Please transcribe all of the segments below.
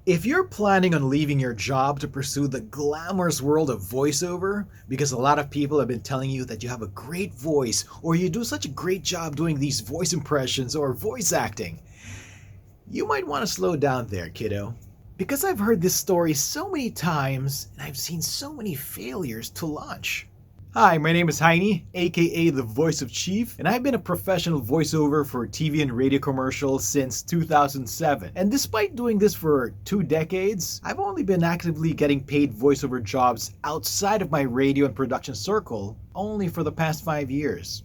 If you're planning on leaving your job to pursue the glamorous world of voiceover, because a lot of people have been telling you that you have a great voice or you do such a great job doing these voice impressions or voice acting, you might want to slow down there, kiddo. Because I've heard this story so many times and I've seen so many failures to launch. Hi, my name is Heine, aka the Voice of Chief, and I've been a professional voiceover for TV and radio commercials since 2007. And despite doing this for 2 decades, I've only been actively getting paid voiceover jobs outside of my radio and production circle only for the past 5 years.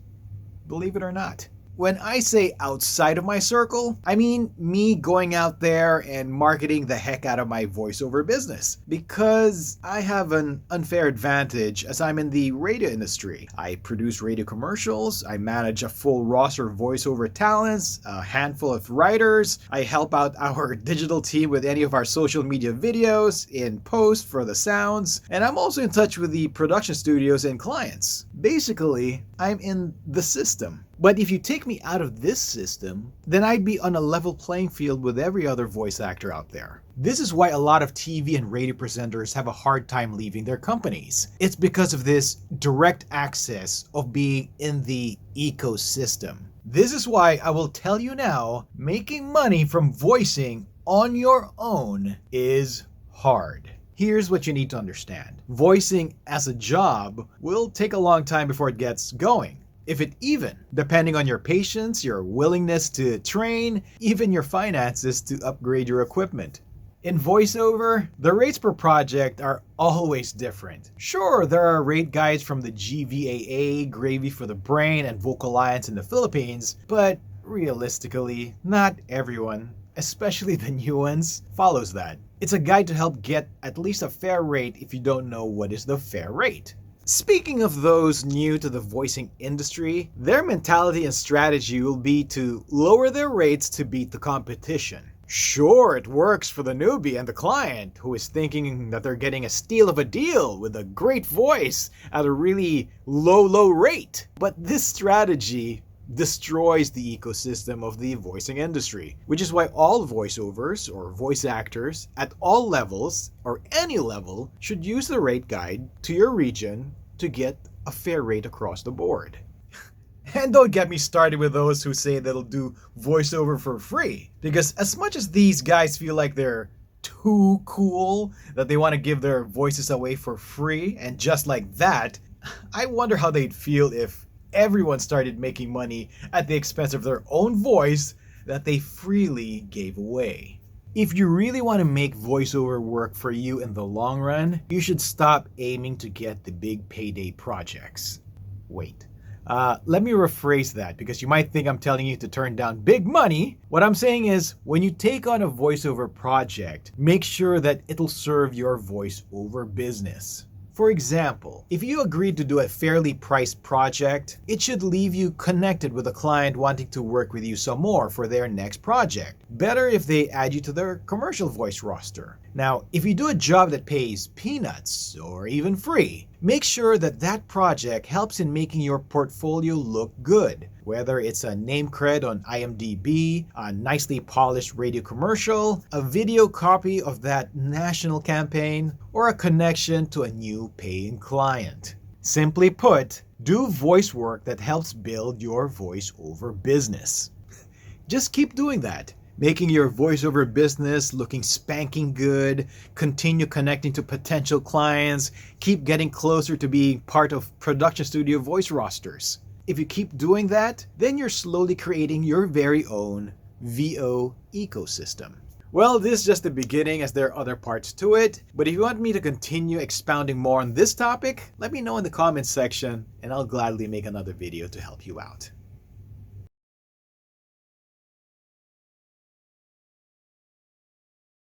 Believe it or not. When I say outside of my circle, I mean me going out there and marketing the heck out of my voiceover business. Because I have an unfair advantage as I'm in the radio industry. I produce radio commercials, I manage a full roster of voiceover talents, a handful of writers, I help out our digital team with any of our social media videos, in post for the sounds, and I'm also in touch with the production studios and clients. Basically, I'm in the system. But if you take me out of this system, then I'd be on a level playing field with every other voice actor out there. This is why a lot of TV and radio presenters have a hard time leaving their companies. It's because of this direct access of being in the ecosystem. This is why I will tell you now, making money from voicing on your own is hard. Here's what you need to understand. Voicing as a job will take a long time before it gets going. If it even, depending on your patience, your willingness to train, even your finances to upgrade your equipment. In voiceover, the rates per project are always different. Sure, there are rate guides from the GVAA, Gravy for the Brain, and Vocal Alliance in the Philippines, but realistically, not everyone, especially the new ones, follows that. It's a guide to help get at least a fair rate if you don't know what is the fair rate. Speaking of those new to the voicing industry, their mentality and strategy will be to lower their rates to beat the competition. Sure, it works for the newbie and the client who is thinking that they're getting a steal of a deal with a great voice at a really low rate. But this strategy destroys the ecosystem of the voicing industry, which is why all voiceovers or voice actors at all levels or any level should use the rate guide to your region to get a fair rate across the board. And don't get me started with those who say they'll do voiceover for free, because as much as these guys feel like they're too cool that they want to give their voices away for free and just like that, I wonder how they'd feel if everyone started making money at the expense of their own voice that they freely gave away. If you really want to make voiceover work for you in the long run, you should stop aiming to get the big payday projects. Wait. Let me rephrase that because you might think I'm telling you to turn down big money. What I'm saying is, when you take on a voiceover project, make sure that it'll serve your voiceover business. For example, if you agreed to do a fairly priced project, it should leave you connected with a client wanting to work with you some more for their next project. Better if they add you to their commercial voice roster. Now, if you do a job that pays peanuts or even free, make sure that that project helps in making your portfolio look good. Whether it's a name cred on IMDb, a nicely polished radio commercial, a video copy of that national campaign, or a connection to a new paying client. Simply put, do voice work that helps build your voiceover business. Just keep doing that. Making your voiceover business looking spanking good, continue connecting to potential clients, keep getting closer to being part of production studio voice rosters. If you keep doing that, then you're slowly creating your very own VO ecosystem. Well, this is just the beginning as there are other parts to it, but if you want me to continue expounding more on this topic, let me know in the comments section and I'll gladly make another video to help you out.